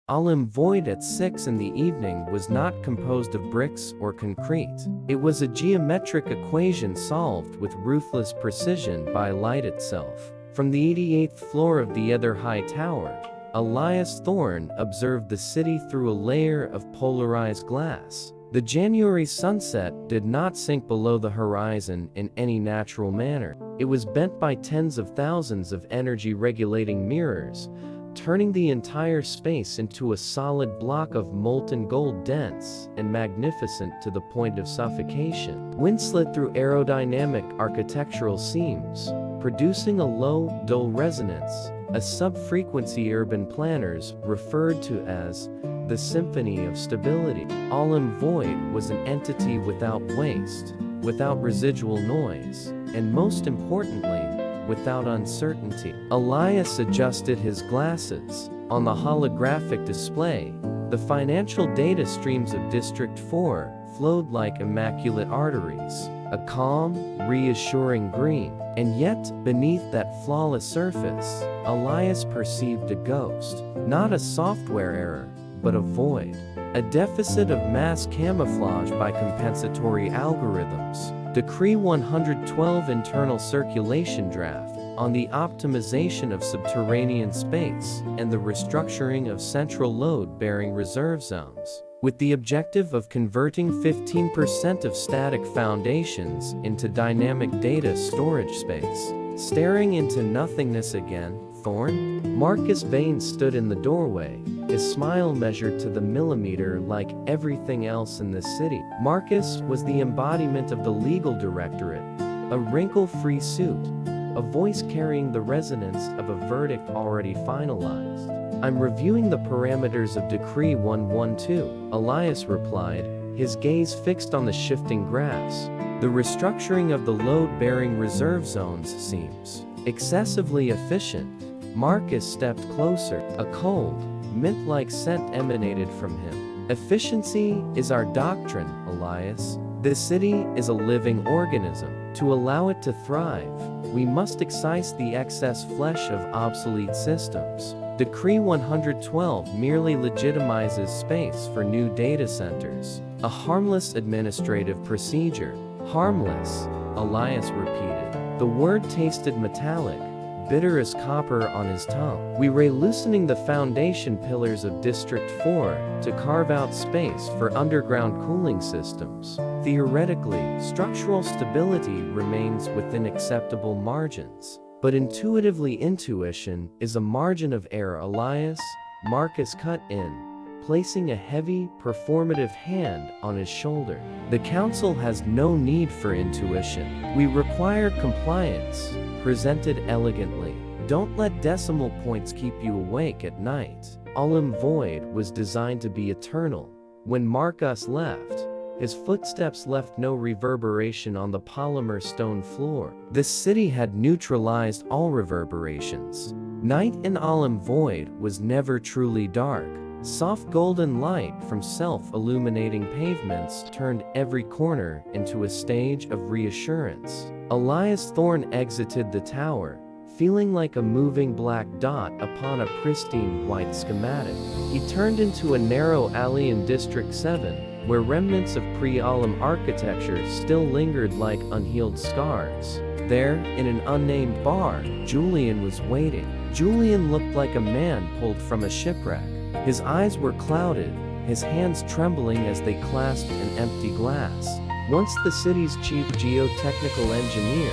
Olym-Void at 6 in the evening was not composed of bricks or concrete. It was a geometric equation solved with ruthless precision by light itself. From the 88th floor of the other high tower, Elias Thorne observed the city through a layer of polarized glass. The January sunset did not sink below the horizon in any natural manner. It was bent by tens of thousands of energy-regulating mirrors, turning the entire space into a solid block of molten gold, dense and magnificent to the point of suffocation. Wind slid through aerodynamic architectural seams, producing a low, dull resonance, a sub-frequency urban planners referred to as the Symphony of Stability. Olym-Void was an entity without waste, without residual noise, and most importantly, without uncertainty. Elias adjusted his glasses. On the holographic display, the financial data streams of District 4 flowed like immaculate arteries, a calm, reassuring green. And yet, beneath that flawless surface, Elias perceived a ghost. Not a software error, but a void. A deficit of mass camouflage by compensatory algorithms. Decree 112 Internal Circulation Draft on the optimization of subterranean space and the restructuring of central load-bearing reserve zones, with the objective of converting 15% of static foundations into dynamic data storage space. Staring into nothingness again, Thorne? Marcus Vane stood in the doorway, his smile measured to the millimeter like everything else in the city. Marcus was the embodiment of the legal directorate, a wrinkle-free suit, a voice carrying the resonance of a verdict already finalized. "I'm reviewing the parameters of Decree 112, Elias replied, his gaze fixed on the shifting graphs. "The restructuring of the load-bearing reserve zones seems excessively efficient." Marcus stepped closer. A cold, mint-like scent emanated from him. "Efficiency is our doctrine, Elias. The city is a living organism. To allow it to thrive, we must excise the excess flesh of obsolete systems. Decree 112 merely legitimizes space for new data centers. A harmless administrative procedure." "Harmless," Elias repeated. The word tasted metallic, bitter as copper on his tongue. "We were loosening the foundation pillars of District 4 to carve out space for underground cooling systems. Theoretically, structural stability remains within acceptable margins. But intuitively, intuition is a margin of error." Elias, Marcus cut in, placing a heavy, performative hand on his shoulder. "The Council has no need for intuition. We require compliance, presented elegantly. Don't let decimal points keep you awake at night." Olym-Void was designed to be eternal. When Marcus left, his footsteps left no reverberation on the polymer stone floor. The city had neutralized all reverberations. Night in Olym-Void was never truly dark. Soft golden light from self-illuminating pavements turned every corner into a stage of reassurance. Elias Thorne exited the tower, feeling like a moving black dot upon a pristine white schematic. He turned into a narrow alley in District 7, where remnants of pre-Olym architecture still lingered like unhealed scars. There, in an unnamed bar, Julian was waiting. Julian looked like a man pulled from a shipwreck. His eyes were clouded, his hands trembling as they clasped an empty glass. Once the city's chief geotechnical engineer,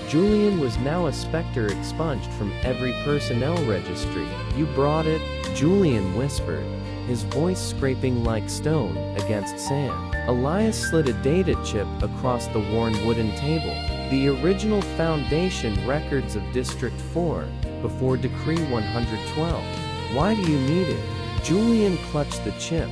Julian was now a specter expunged from every personnel registry. "You brought it?" Julian whispered, his voice scraping like stone against sand. Elias slid a data chip across the worn wooden table. "The original foundation records of District 4, before Decree 112. Why do you need it?" Julian clutched the chip,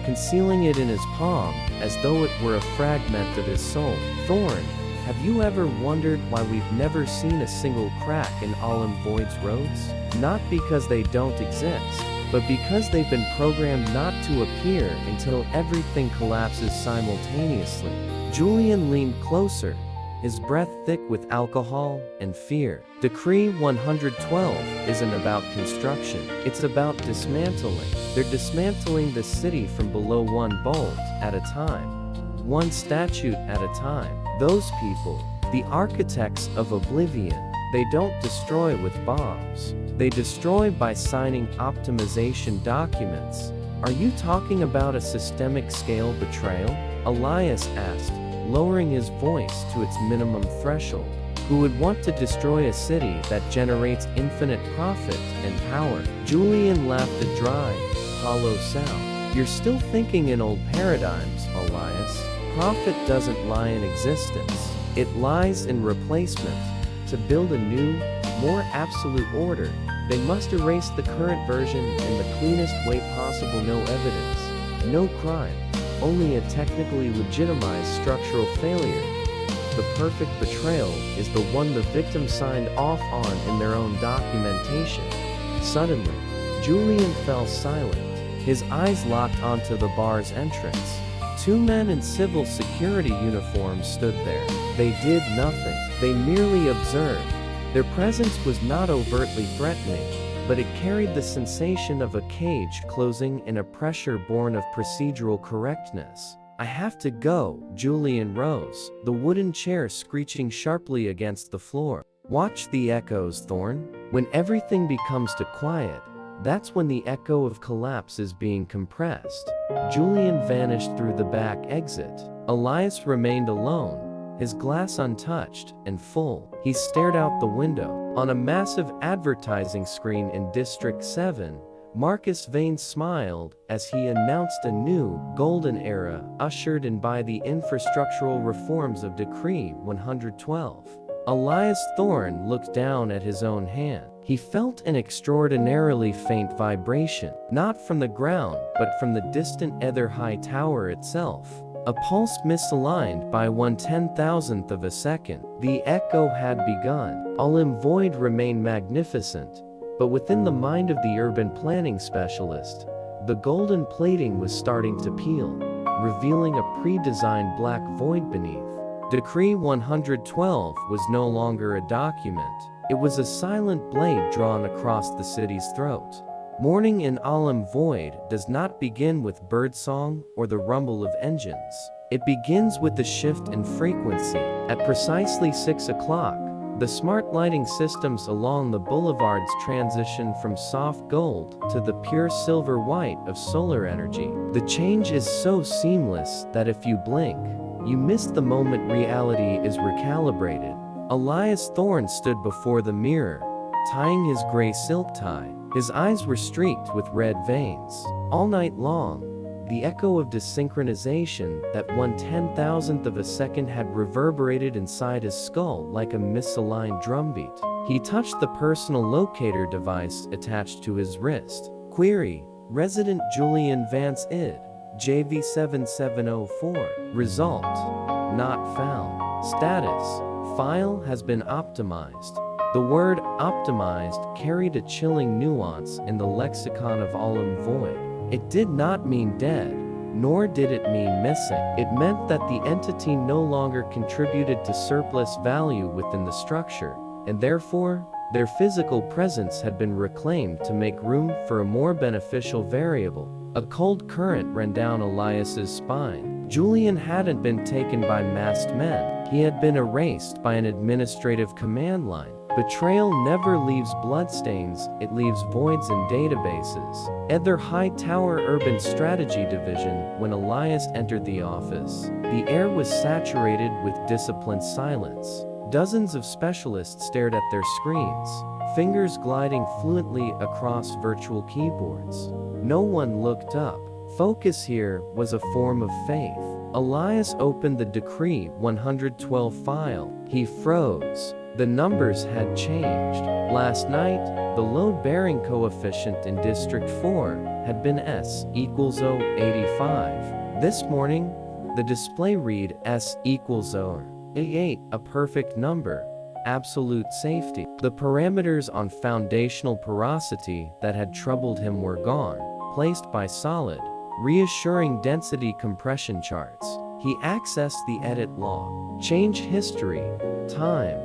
concealing it in his palm as though it were a fragment of his soul. "Thorne, have you ever wondered why we've never seen a single crack in Olym-Void's roads? Not because they don't exist, but because they've been programmed not to appear until everything collapses simultaneously." Julian leaned closer, his breath thick with alcohol and fear. Decree 112 isn't about construction, it's about dismantling. They're dismantling the city from below one bolt at a time, one statute at a time. Those people, the Architects of Oblivion, they don't destroy with bombs. They destroy by signing optimization documents. Are you talking about a systemic scale betrayal? Elias asked, lowering his voice to its minimum threshold. Who would want to destroy a city that generates infinite profit and power? Julian laughed a dry, hollow sound. You're still thinking in old paradigms, Elias. Profit doesn't lie in existence. It lies in replacement. To build a new, more absolute order, they must erase the current version in the cleanest way possible. No evidence, no crime, only a technically legitimized structural failure. The perfect betrayal is the one the victim signed off on in their own documentation. Suddenly, Julian fell silent. His eyes locked onto the bar's entrance. Two men in civil security uniforms stood there. They did nothing. They merely observed. Their presence was not overtly threatening, but it carried the sensation of a cage closing in a pressure born of procedural correctness. I have to go. Julian rose, the wooden chair screeching sharply against the floor. Watch the echoes, Thorn. When everything becomes too quiet, that's when the echo of collapse is being compressed. Julian vanished through the back exit. Elias remained alone, his glass untouched and full. He stared out the window. On a massive advertising screen in District 7, Marcus Vane smiled as he announced a new, golden era ushered in by the infrastructural reforms of Decree 112. Elias Thorne looked down at his own hand. He felt an extraordinarily faint vibration, not from the ground, but from the distant Ether High Tower itself. A pulse misaligned by 1/10,000th of a second. The echo had begun. Olym-Void remained magnificent, but within the mind of the urban planning specialist, the golden plating was starting to peel, revealing a pre-designed black void beneath. Decree 112 was no longer a document. It was a silent blade drawn across the city's throat. Morning in Olym-Void does not begin with birdsong or the rumble of engines. It begins with the shift in frequency. At precisely 6 o'clock, the smart lighting systems along the boulevards transition from soft gold to the pure silver white of solar energy. The change is so seamless that if you blink, you miss the moment reality is recalibrated. Elias Thorne stood before the mirror, tying his gray silk tie. His eyes were streaked with red veins. All night long, the echo of desynchronization that 1/10,000th of a second had reverberated inside his skull like a misaligned drumbeat. He touched the personal locator device attached to his wrist. Query: Resident Julian Vance id. JV7704. Result: not found. Status: file has been optimized. The word optimized carried a chilling nuance in the lexicon of Olym-Void. It did not mean dead, nor did it mean missing. It meant that the entity no longer contributed to surplus value within the structure, and therefore, their physical presence had been reclaimed to make room for a more beneficial variable. A cold current ran down Elias's spine. Julian hadn't been taken by masked men. He had been erased by an administrative command line. Betrayal never leaves bloodstains, it leaves voids in databases. Ether High Tower Urban Strategy Division. When Elias entered the office, the air was saturated with disciplined silence. Dozens of specialists stared at their screens, fingers gliding fluently across virtual keyboards. No one looked up. Focus here was a form of faith. Elias opened the Decree 112 file. He froze. The numbers had changed. Last night, the load-bearing coefficient in District 4 had been S equals 0.85. This morning, the display read S equals 0.88, a perfect number. Absolute safety. The parameters on foundational porosity that had troubled him were gone, placed by solid, reassuring density compression charts. He accessed the edit log. Change history. Time.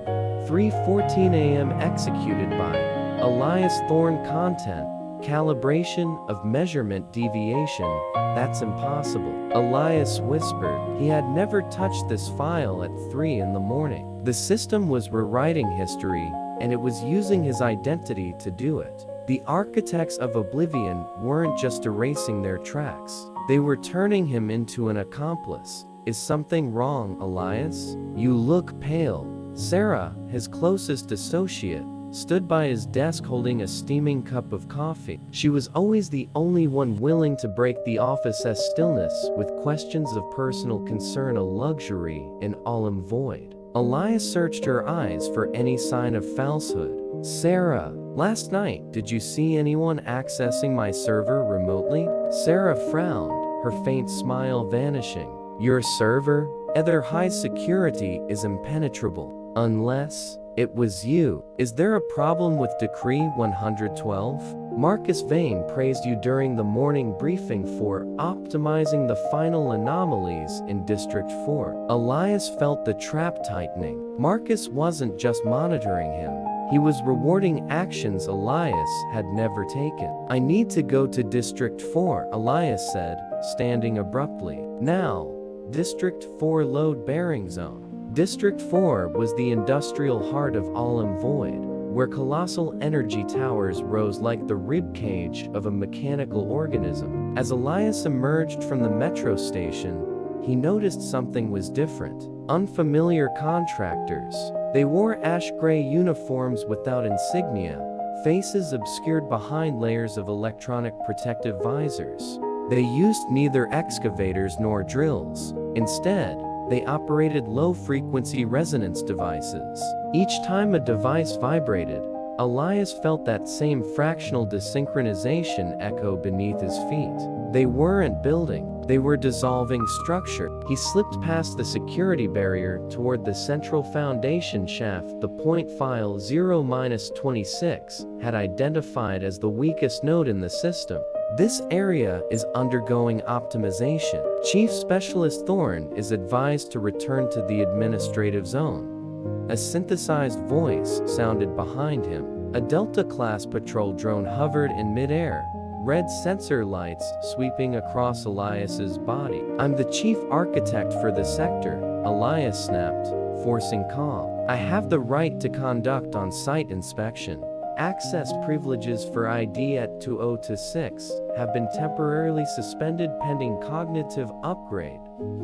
3:14 a.m. Executed by Elias Thorne. Content. Calibration of measurement deviation. That's impossible. Elias whispered. He had never touched this file at 3 in the morning. The system was rewriting history, and it was using his identity to do it. The Architects of Oblivion weren't just erasing their tracks. They were turning him into an accomplice. Is something wrong, Elias? You look pale. Sarah, his closest associate, stood by his desk holding a steaming cup of coffee. She was always the only one willing to break the office's stillness with questions of personal concern, a luxury in Olym-Void. Elias searched her eyes for any sign of falsehood. Sarah, last night, did you see anyone accessing my server remotely? Sarah frowned, her faint smile vanishing. Your server? Either high security is impenetrable. Unless it was you. Is there a problem with Decree 112? Marcus Vane praised you during the morning briefing for optimizing the final anomalies in District 4. Elias felt the trap tightening. Marcus wasn't just monitoring him. He was rewarding actions Elias had never taken. I need to go to District 4, Elias said, standing abruptly. Now, District 4 load-bearing zone. District 4 was the industrial heart of Olym-Void, where colossal energy towers rose like the ribcage of a mechanical organism. As Elias emerged from the metro station, he noticed something was different. Unfamiliar contractors. They wore ash-gray uniforms without insignia, faces obscured behind layers of electronic protective visors. They used neither excavators nor drills. Instead, they operated low-frequency resonance devices. Each time a device vibrated, Elias felt that same fractional desynchronization echo beneath his feet. They weren't building, they were dissolving structure. He slipped past the security barrier toward the central foundation shaft the point file 0-26 had identified as the weakest node in the system. This area is undergoing optimization. Chief Specialist Thorne is advised to return to the administrative zone. A synthesized voice sounded behind him. A Delta-class patrol drone hovered in midair, red sensor lights sweeping across Elias's body. I'm the chief architect for the sector, Elias snapped, forcing calm. I have the right to conduct on-site inspection. Access privileges for ID at 2026 have been temporarily suspended pending cognitive upgrade.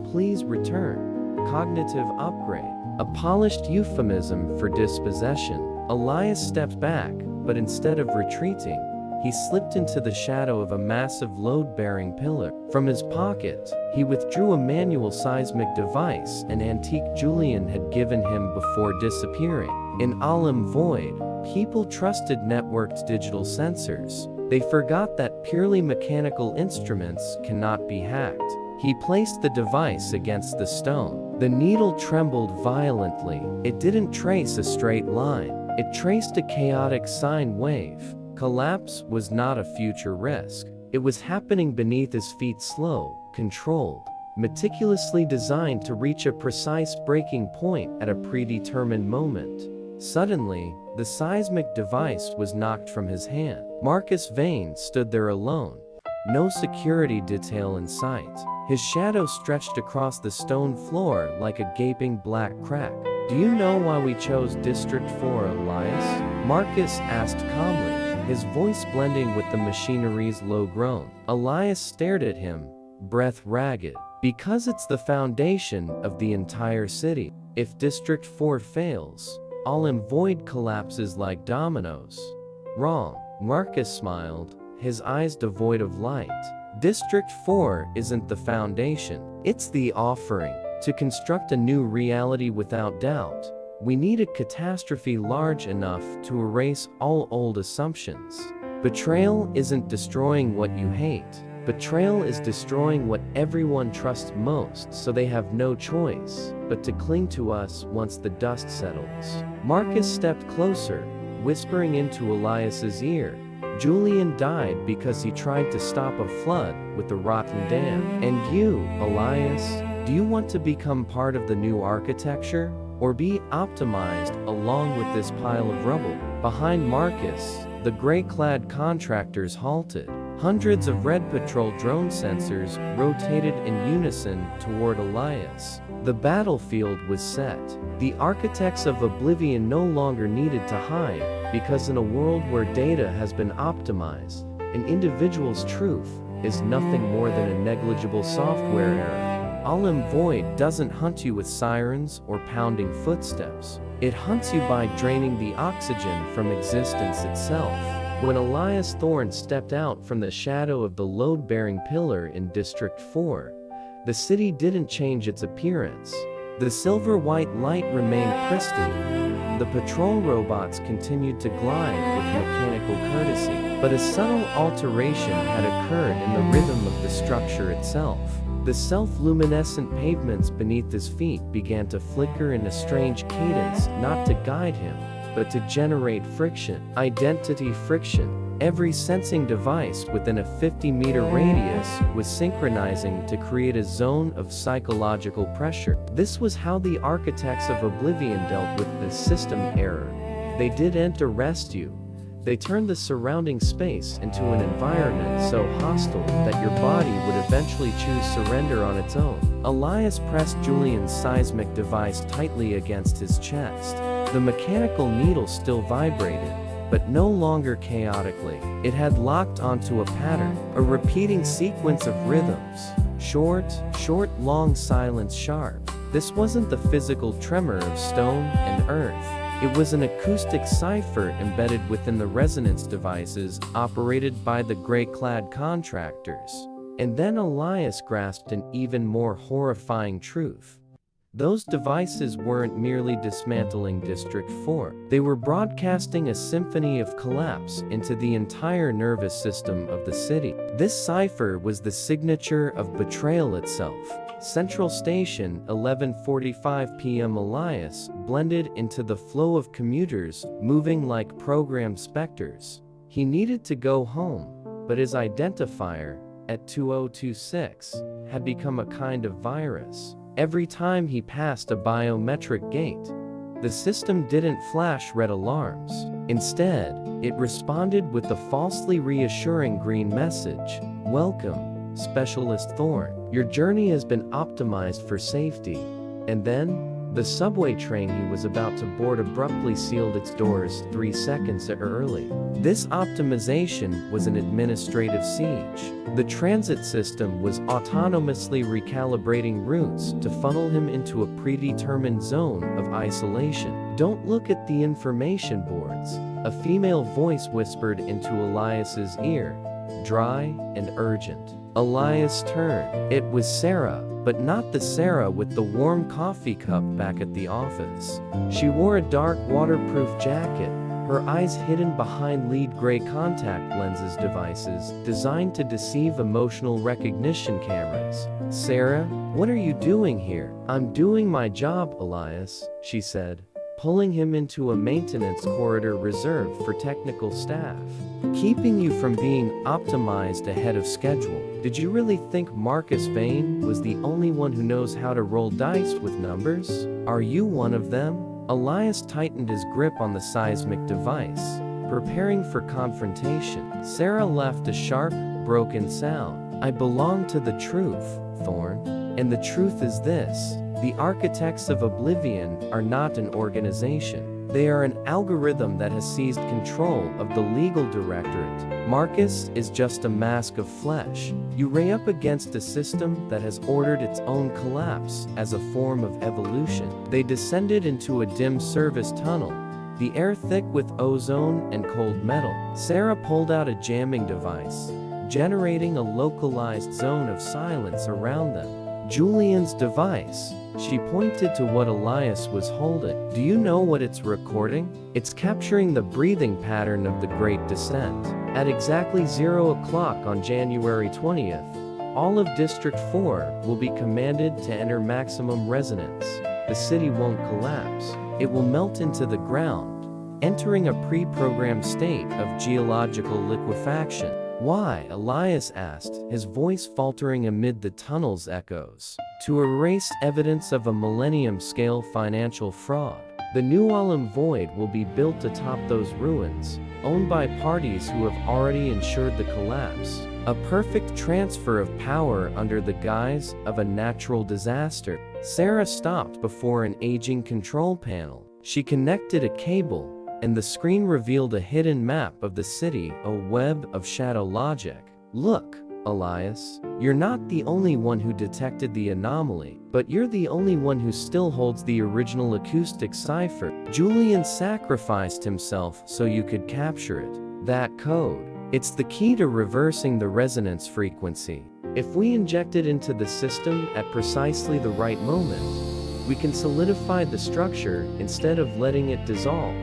Please return. Cognitive upgrade. A polished euphemism for dispossession. Elias stepped back, but instead of retreating, he slipped into the shadow of a massive load-bearing pillar. From his pocket, he withdrew a manual seismic device an antique Julian had given him before disappearing. In Olym-Void, people trusted networked digital sensors. They forgot that purely mechanical instruments cannot be hacked. He placed the device against the stone. The needle trembled violently. It didn't trace a straight line. It traced a chaotic sine wave. Collapse was not a future risk. It was happening beneath his feet, slow, controlled, meticulously designed to reach a precise breaking point at a predetermined moment. Suddenly, the seismic device was knocked from his hand. Marcus Vane stood there alone. No security detail in sight. His shadow stretched across the stone floor like a gaping black crack. Do you know why we chose District 4, Elias? Marcus asked calmly, his voice blending with the machinery's low groan. Elias stared at him, breath ragged. Because it's the foundation of the entire city. If District 4 fails, Olym-Void collapses like dominoes. Wrong. Marcus smiled, his eyes devoid of light. District 4 isn't the foundation. It's the offering. To construct a new reality without doubt, we need a catastrophe large enough to erase all old assumptions. Betrayal isn't destroying what you hate. Betrayal is destroying what everyone trusts most, so they have no choice but to cling to us once the dust settles. Marcus stepped closer, whispering into Elias's ear. Julian died because he tried to stop a flood with the rotten dam. And you, Elias, Do you want to become part of the new architecture, or be optimized along with this pile of rubble? Behind Marcus, the gray-clad contractors halted. Hundreds of Red Patrol drone sensors rotated in unison toward Elias. The battlefield was set. The Architects of Oblivion no longer needed to hide, because in a world where data has been optimized, an individual's truth is nothing more than a negligible software error. Olym-Void doesn't hunt you with sirens or pounding footsteps. It hunts you by draining the oxygen from existence itself. When Elias Thorne stepped out from the shadow of the load-bearing pillar in District 4, the city didn't change its appearance. The silver-white light remained pristine. The patrol robots continued to glide with mechanical courtesy, but a subtle alteration had occurred in the rhythm of the structure itself. The self-luminescent pavements beneath his feet began to flicker in a strange cadence, not to guide him, but to generate friction. Identity friction. Every sensing device within a 50-meter radius was synchronizing to create a zone of psychological pressure. This was how the Architects of Oblivion dealt with the system error. They didn't arrest you. They turned the surrounding space into an environment so hostile that your body would eventually choose surrender on its own. Elias pressed Julian's seismic device tightly against his chest. The mechanical needle still vibrated, but no longer chaotically. It had locked onto a pattern, a repeating sequence of rhythms. Short, long, silence, sharp. This wasn't the physical tremor of stone and earth. It was an acoustic cipher embedded within the resonance devices operated by the gray-clad contractors. And then Elias grasped an even more horrifying truth. Those devices weren't merely dismantling District 4. They were broadcasting a symphony of collapse into the entire nervous system of the city. This cipher was the signature of betrayal itself. Central Station, 11:45 p.m. Elias blended into the flow of commuters, moving like programmed specters. He needed to go home, but his identifier, at 2026, had become a kind of virus. Every time he passed a biometric gate, the system didn't flash red alarms. Instead, it responded with the falsely reassuring green message, "Welcome, Specialist Thorne. Your journey has been optimized for safety." And then, the subway train he was about to board abruptly sealed its doors 3 seconds early. This optimization was an administrative siege. The transit system was autonomously recalibrating routes to funnel him into a predetermined zone of isolation. "Don't look at the information boards," a female voice whispered into Elias's ear, dry and urgent. Elias turned. It was Sarah, but not the Sarah with the warm coffee cup back at the office. She wore a dark waterproof jacket, her eyes hidden behind lead gray contact lenses devices designed to deceive emotional recognition cameras. "Sarah, what are you doing here?" "I'm doing my job, Elias," she said, pulling him into a maintenance corridor reserved for technical staff. "Keeping you from being optimized ahead of schedule. Did you really think Marcus Vane was the only one who knows how to roll dice with numbers? Are you one of them?" Elias tightened his grip on the seismic device, preparing for confrontation. Sarah left a sharp, broken sound. "I belong to the truth, Thorne. And the truth is this. The Architects of Oblivion are not an organization. They are an algorithm that has seized control of the legal directorate. Marcus is just a mask of flesh. You ray up against a system that has ordered its own collapse as a form of evolution." They descended into a dim service tunnel, the air thick with ozone and cold metal. Sarah pulled out a jamming device, generating a localized zone of silence around them. "Julian's device." She pointed to what Elias was holding. "Do you know what it's recording? It's capturing the breathing pattern of the Great Dissent. At exactly 0 o'clock on January 20th, all of District 4 will be commanded to enter maximum resonance. The city won't collapse. It will melt into the ground, entering a pre-programmed state of geological liquefaction. Why? Elias asked, his voice faltering amid the tunnel's echoes. To erase evidence of a millennium-scale financial fraud. The new Olym-Void will be built atop those ruins, owned by parties who have already ensured the collapse. A perfect transfer of power under the guise of a natural disaster. Sarah stopped before an aging control panel. She connected a cable, and the screen revealed a hidden map of the city, a web of shadow logic. Look, Elias, you're not the only one who detected the anomaly, but you're the only one who still holds the original acoustic cipher. Julian sacrificed himself so you could capture it. That code. It's the key to reversing the resonance frequency. If we inject it into the system at precisely the right moment, we can solidify the structure instead of letting it dissolve.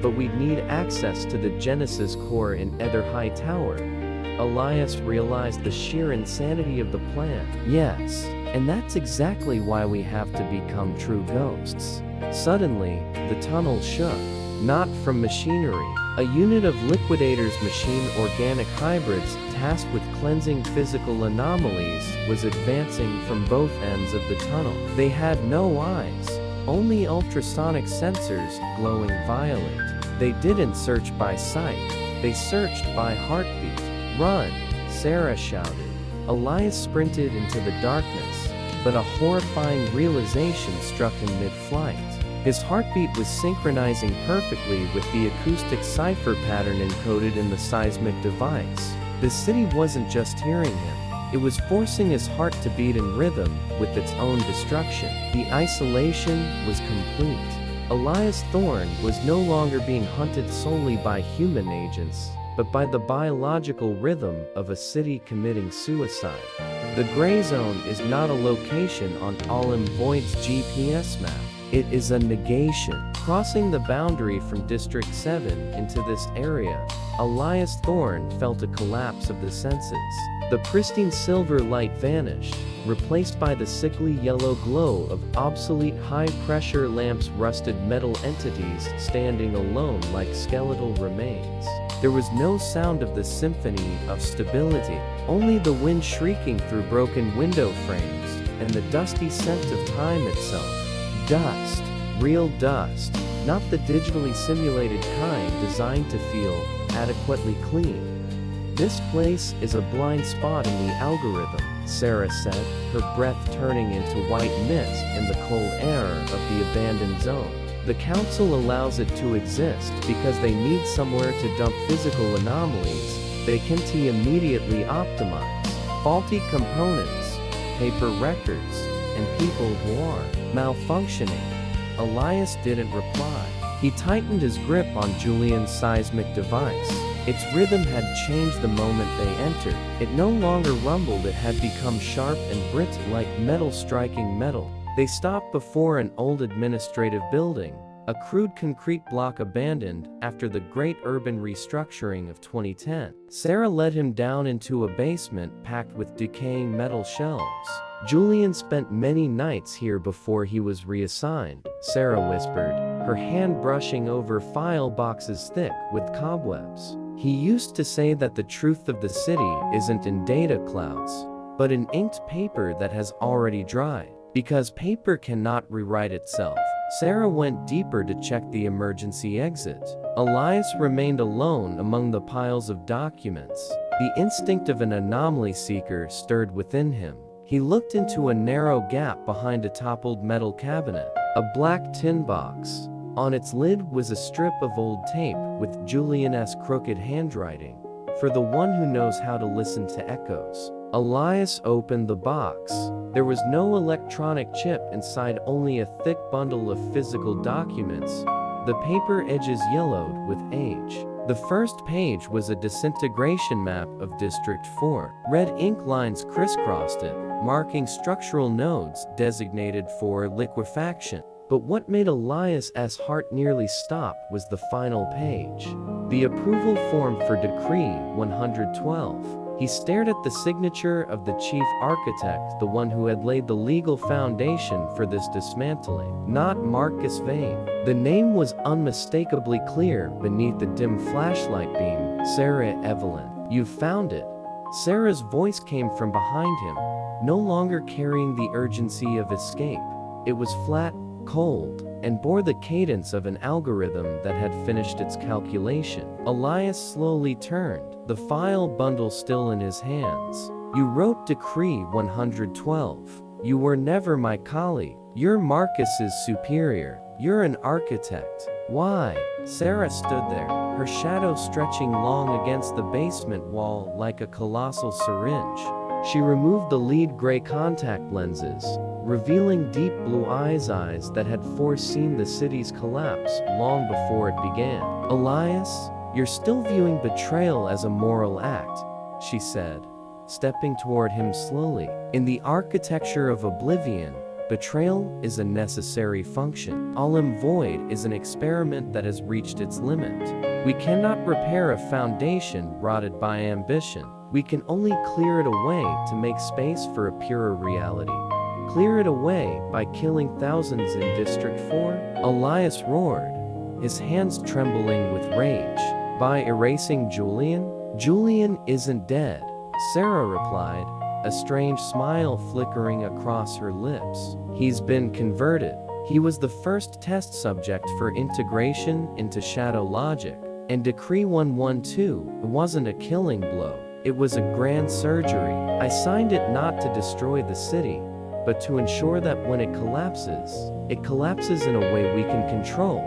But we'd need access to the Genesis core in Ether High Tower. Elias realized the sheer insanity of the plan. Yes, and that's exactly why we have to become true ghosts. Suddenly, the tunnel shook. Not from machinery. A unit of Liquidator's machine organic hybrids tasked with cleansing physical anomalies was advancing from both ends of the tunnel. They had no eyes, only ultrasonic sensors glowing violet. They didn't search by sight, they searched by heartbeat. Run, Sarah shouted. Elias sprinted into the darkness, but a horrifying realization struck him mid-flight. His heartbeat was synchronizing perfectly with the acoustic cipher pattern encoded in the seismic device. The city wasn't just hearing him, it was forcing his heart to beat in rhythm with its own destruction. The isolation was complete. Elias Thorne was no longer being hunted solely by human agents, but by the biological rhythm of a city committing suicide. The gray zone is not a location on Olym-Void's GPS map. It is a negation. Crossing the boundary from District 7 into this area, Elias Thorne felt a collapse of the senses. The pristine silver light vanished, replaced by the sickly yellow glow of obsolete high-pressure lamps, rusted metal entities standing alone like skeletal remains. There was no sound of the symphony of stability, only the wind shrieking through broken window frames, and the dusty scent of time itself. Dust. Real dust. Not the digitally simulated kind designed to feel adequately clean. This place is a blind spot in the algorithm, Sarah said, her breath turning into white mist in the cold air of the abandoned zone. The council allows it to exist because they need somewhere to dump physical anomalies they can immediately optimize. Faulty components, paper records, and people who are malfunctioning. Elias didn't reply. He tightened his grip on Julian's seismic device. Its rhythm had changed the moment they entered. It no longer rumbled, it had become sharp and brittle like metal striking metal. They stopped before an old administrative building, a crude concrete block abandoned after the great urban restructuring of 2010. Sarah led him down into a basement packed with decaying metal shelves. Julian spent many nights here before he was reassigned, Sarah whispered, her hand brushing over file boxes thick with cobwebs. He used to say that the truth of the city isn't in data clouds, but in inked paper that has already dried. Because paper cannot rewrite itself. Sarah went deeper to check the emergency exit. Elias remained alone among the piles of documents. The instinct of an anomaly seeker stirred within him. He looked into a narrow gap behind a toppled metal cabinet. A black tin box. On its lid was a strip of old tape with Julian's crooked handwriting. For the one who knows how to listen to echoes. Elias opened the box. There was no electronic chip inside, only a thick bundle of physical documents, the paper edges yellowed with age. The first page was a disintegration map of District 4. Red ink lines crisscrossed it, marking structural nodes designated for liquefaction. But what made Elias's heart nearly stop was the final page. The approval form for Decree 112. He stared at the signature of the chief architect, the one who had laid the legal foundation for this dismantling. Not Marcus Vane. The name was unmistakably clear beneath the dim flashlight beam. Sarah Evelyn. "You've found it." Sarah's voice came from behind him, no longer carrying the urgency of escape. It was flat, cold, and bore the cadence of an algorithm that had finished its calculation. Elias slowly turned, the file bundle still in his hands. "You wrote Decree 112. You were never my colleague. You're Marcus's superior. You're an architect. Why?" Sarah stood there, her shadow stretching long against the basement wall like a colossal syringe. She removed the lead gray contact lenses, revealing deep blue eyes that had foreseen the city's collapse long before it began. "Elias, you're still viewing betrayal as a moral act," she said, stepping toward him slowly. "In the architecture of Oblivion, betrayal is a necessary function. Olym-Void is an experiment that has reached its limit. We cannot repair a foundation rotted by ambition. We can only clear it away to make space for a purer reality. Clear it away by killing thousands in District 4? Elias roared, his hands trembling with rage. "By erasing Julian? Julian isn't dead," Sarah replied, a strange smile flickering across her lips. "He's been converted. He was the first test subject for integration into shadow logic. And Decree 112 wasn't a killing blow. It was a grand surgery. I signed it not to destroy the city, but to ensure that when it collapses in a way we can control."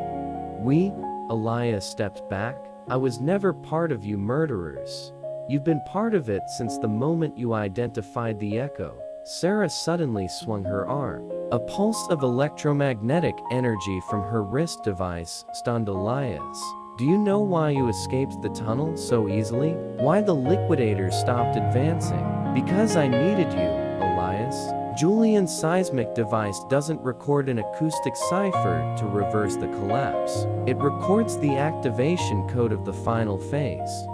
"We?" Elias stepped back. "I was never part of you murderers. You've been part of it since the moment you identified the echo." Sarah suddenly swung her arm. A pulse of electromagnetic energy from her wrist device stunned Elias. "Do you know why you escaped the tunnel so easily? Why the liquidators stopped advancing? Because I needed you, Elias. Julian's seismic device doesn't record an acoustic cipher to reverse the collapse. It records the activation code of the final phase."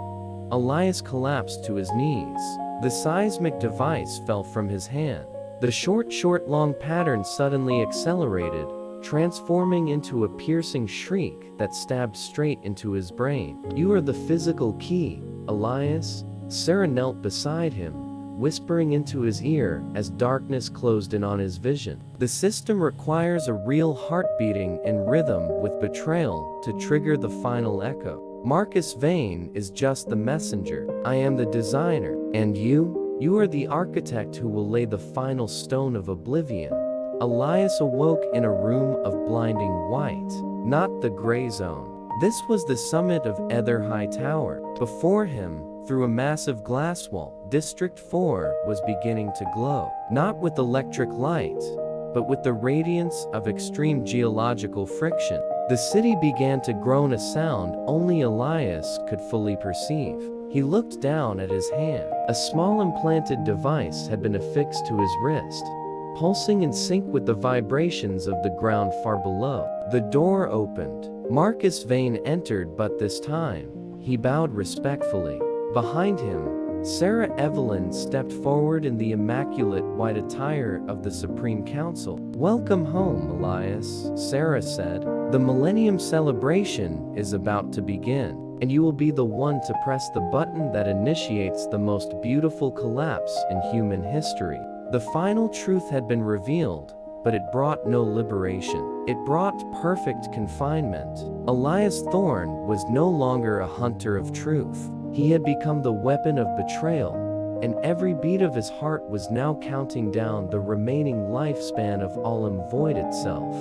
Elias collapsed to his knees. The seismic device fell from his hand. The short, long pattern suddenly accelerated, transforming into a piercing shriek that stabbed straight into his brain. "You are the physical key, Elias." Sarah knelt beside him, whispering into his ear as darkness closed in on his vision. "The system requires a real heart beating in rhythm with betrayal to trigger the final echo. Marcus Vane is just the messenger. I am the designer. And you are the architect who will lay the final stone of oblivion." Elias awoke in a room of blinding white, not the gray zone. This was the summit of Ether High Tower. Before him, through a massive glass wall, District 4 was beginning to glow, not with electric light, but with the radiance of extreme geological friction. The city began to groan a sound only Elias could fully perceive. He looked down at his hand. A small implanted device had been affixed to his wrist, pulsing in sync with the vibrations of the ground far below. The door opened. Marcus Vane entered, but this time, he bowed respectfully. Behind him, Sarah Evelyn stepped forward in the immaculate white attire of the Supreme Council. "Welcome home, Elias," Sarah said. "The Millennium Celebration is about to begin, and you will be the one to press the button that initiates the most beautiful collapse in human history." The final truth had been revealed, but it brought no liberation. It brought perfect confinement. Elias Thorne was no longer a hunter of truth. He had become the weapon of betrayal, and every beat of his heart was now counting down the remaining lifespan of Olym-Void itself.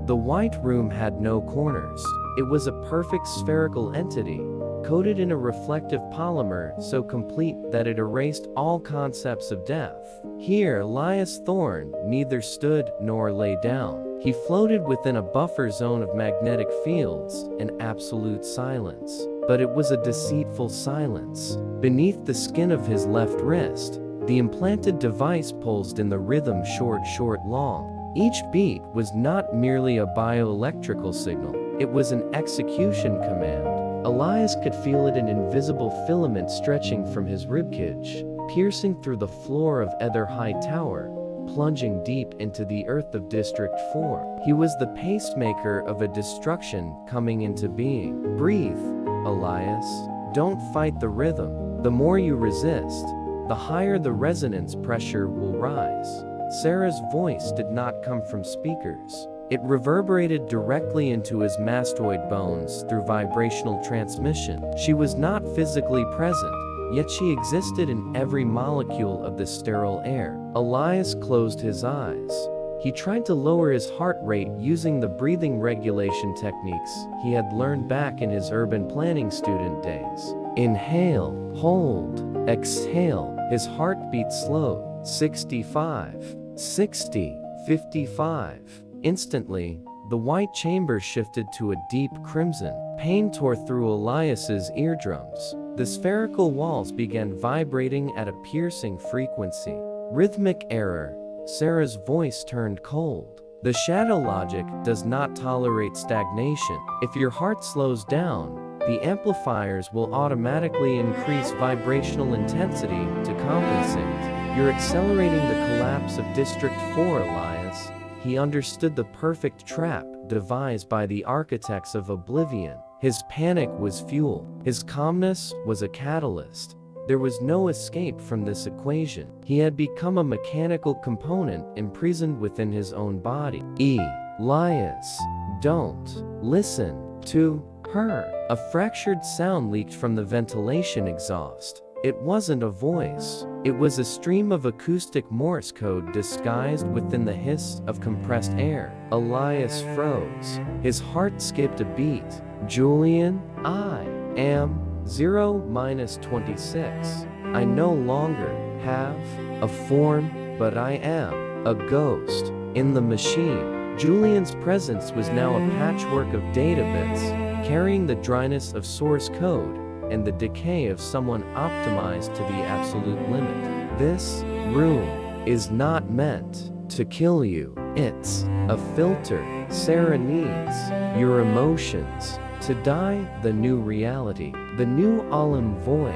The white room had no corners. It was a perfect spherical entity, coated in a reflective polymer so complete that it erased all concepts of death. Here, Elias Thorne neither stood nor lay down. He floated within a buffer zone of magnetic fields and absolute silence. But it was a deceitful silence. Beneath the skin of his left wrist, the implanted device pulsed in the rhythm short, long. Each beat was not merely a bioelectrical signal. It was an execution command. Elias could feel it, an invisible filament stretching from his ribcage, piercing through the floor of Ether High Tower, plunging deep into the earth of District 4. He was the pacemaker of a destruction coming into being. "Breathe, Elias. Don't fight the rhythm. The more you resist, the higher the resonance pressure will rise. Sarah's voice did not come from speakers. It reverberated directly into his mastoid bones through vibrational transmission. She was not physically present, yet she existed in every molecule of the sterile air. Elias closed his eyes. He tried to lower his heart rate using the breathing regulation techniques he had learned back in his urban planning student days. Inhale, hold, exhale. His heartbeat slowed. 65, 60, 55. Instantly, the white chamber shifted to a deep crimson. Pain tore through Elias's eardrums. The spherical walls began vibrating at a piercing frequency. Rhythmic error. Sarah's voice turned cold. The shadow logic does not tolerate stagnation. If your heart slows down, the amplifiers will automatically increase vibrational intensity to compensate. You're accelerating the collapse of District 4, Elias. He understood the perfect trap devised by the Architects of Oblivion. His panic was fuel. His calmness was a catalyst. There was no escape from this equation. He had become a mechanical component imprisoned within his own body. Elias, don't listen to her. A fractured sound leaked from the ventilation exhaust. It wasn't a voice. It was a stream of acoustic Morse code disguised within the hiss of compressed air. Elias froze. His heart skipped a beat. Julian, I am 0-26. I no longer have a form, but I am a ghost in the machine. Julian's presence was now a patchwork of data bits, carrying the dryness of source code and the decay of someone optimized to the absolute limit. This room is not meant to kill you. It's a filter. Sarah needs your emotions to die. The new reality, the new Olym-Void,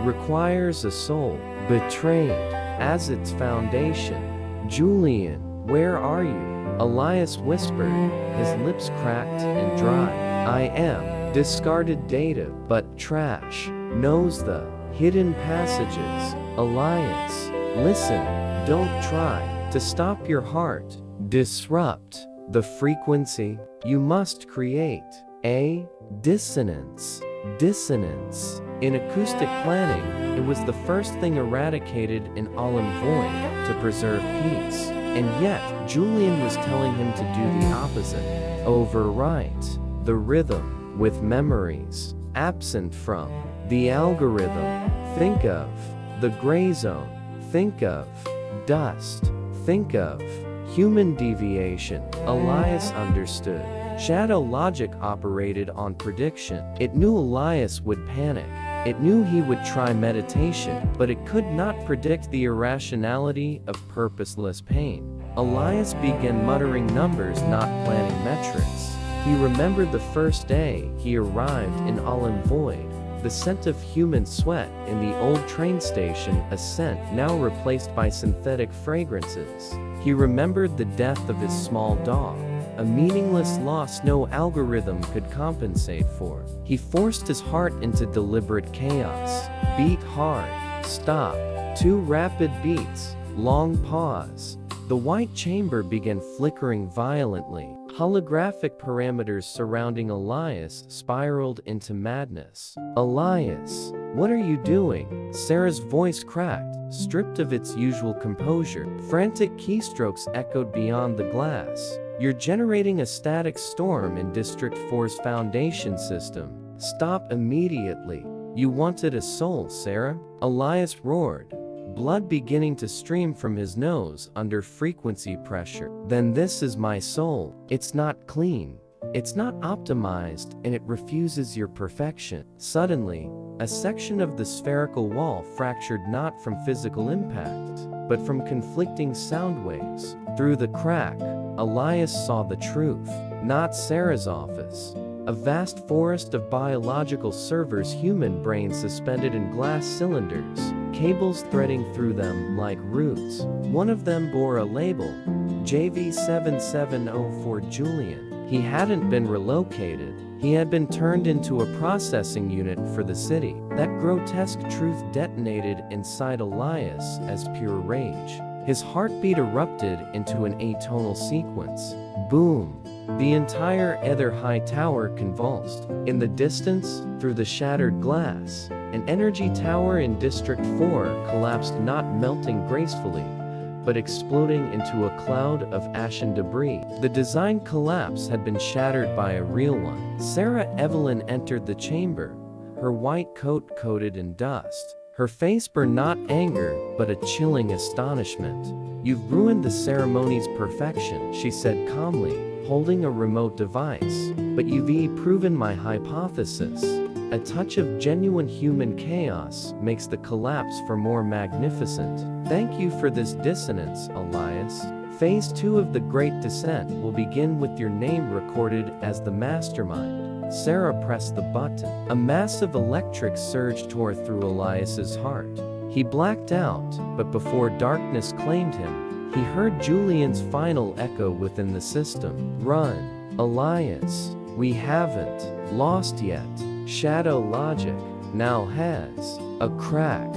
requires a soul betrayed as its foundation. Julian, where are you? Elias whispered, his lips cracked and dry. I am. Discarded data, but trash knows the hidden passages. Elias, listen, don't try to stop your heart. Disrupt the frequency. You must create a dissonance. Dissonance. In acoustic planning, it was the first thing eradicated in Olym-Void to preserve peace. And yet, Julian was telling him to do the opposite. Overwrite the rhythm with memories absent from the algorithm. Think of the gray zone. Think of dust. Think of human deviation. Elias understood. Shadow logic operated on prediction. It knew Elias would panic. It knew he would try meditation, but it could not predict the irrationality of purposeless pain. Elias began muttering numbers, not planning metrics. He remembered the first day he arrived in Olym-Void, the scent of human sweat in the old train station, a scent now replaced by synthetic fragrances. He remembered the death of his small dog, a meaningless loss no algorithm could compensate for. He forced his heart into deliberate chaos. Beat hard. Stop. 2 rapid beats. Long pause. The white chamber began flickering violently. Holographic parameters surrounding Elias spiraled into madness. Elias, what are you doing? Sarah's voice cracked, stripped of its usual composure. Frantic keystrokes echoed beyond the glass. You're generating a static storm in District 4's foundation system. Stop immediately. You wanted a soul, Sarah? Elias roared, blood beginning to stream from his nose under frequency pressure. Then this is my soul. It's not clean. It's not optimized, and it refuses your perfection. Suddenly, a section of the spherical wall fractured not from physical impact, but from conflicting sound waves. Through the crack, Elias saw the truth. Not Sarah's office. A vast forest of biological servers, human brains suspended in glass cylinders, cables threading through them like roots. One of them bore a label, JV7704 Julian. He hadn't been relocated. He had been turned into a processing unit for the city. That grotesque truth detonated inside Elias as pure rage. His heartbeat erupted into an atonal sequence. Boom! The entire Ether High Tower convulsed. In the distance, through the shattered glass, an energy tower in District 4 collapsed, not melting gracefully, but exploding into a cloud of ashen debris. The design collapse had been shattered by a real one. Sarah Evelyn entered the chamber, her white coat coated in dust. Her face bore not anger, but a chilling astonishment. "You've ruined the ceremony's perfection," she said calmly, holding a remote device. "But you've proven my hypothesis. A touch of genuine human chaos makes the collapse far more magnificent. Thank you for this dissonance, Elias. Phase 2 of the Great Dissent will begin with your name recorded as the mastermind." Sarah pressed the button. A massive electric surge tore through Elias's heart. He blacked out, but before darkness claimed him, he heard Julian's final echo within the system. "Run, Elias. We haven't lost yet. Shadow logic now has a crack."